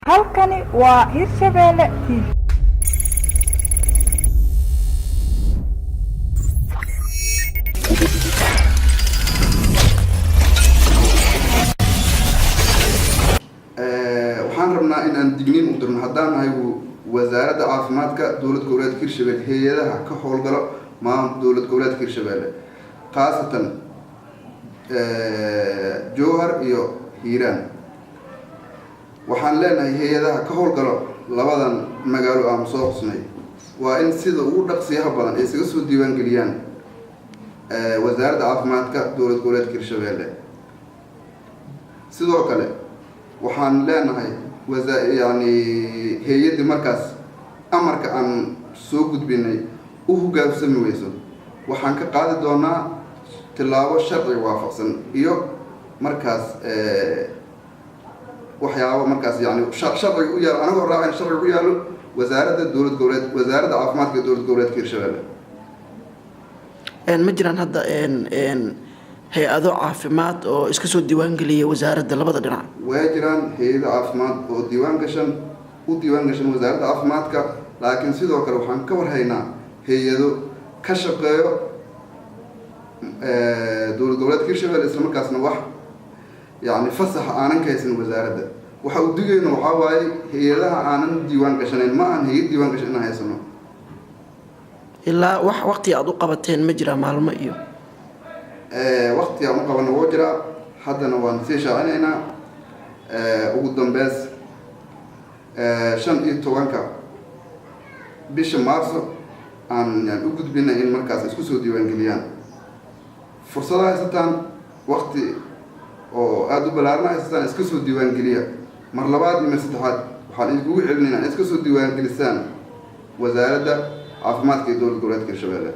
halkani waa Hirshabelle TV. waxaan rabnaa in aan digniin u dirno haddaan nahay wasaaradda caafimaadka dowlad goboleedka Hirshabelle hay'adaha ka howlgala dowlad goboleedka Hirshabelle khaasatan Jowhar iyo Hiiraan waxaan leenahay hay'adaha ka howlgala labadan magaalo aan soo xusnay waa in sida ugu dhaqsiyaha badan ay isaga soo diiwaan geliyaan wasaaradda caafimaadka dowlad goboleedka Hirshabelle sidoo kale waxaan leenahay hay'adii markaas amarka aan soo gudbinay u hogaansami weyso waxaan ka qaadi doonaa tilaabo sharci waafaqsan iyo markaas waxyaabo markaas sharci u yaalo anagoo raacin sharci u yaalo wasaaradda caafimaadka dowlad goboleedka Hirshabelle ma jiraan hadda hay-ado caafimaad oo iska soo diiwaan geliya wasaaradda labada dhinac way jiraan hay'ado caafimaad oo u diiwaan gashan wasaaradda caafimaadka laakiin sidoo kale waxaan ka warhaynaa hay'ado ka shaqeeyo dowlad goboleedka Hirshabelle isla markaasna wax fasax aanan ka haysan wasaaradda waxa uu digayno waxaa waaye hay'adaha aanan diiwaan gashanayn ma aan hay'ad diiwaan gashan inaan haysano ilaa wax waqti aad u qabateen ma jira maalmo iyo waqti aan u qabano wuu jiraa haddana waan sii shaacinaynaa ugu dambeys 15 bisha Maarso aan u gudbinay in markaas isku soo diiwaan geliyaan fursadaha haysataan waqti oo aad u ballaaran haysataan iska soo diiwaan geliya mar labaad iyo mar saddexaad waxaan idinku celinaynaa iska soo diiwaan gelisaan wasaaradda caafimaadka ee dowlad goboleedka Hirshabelle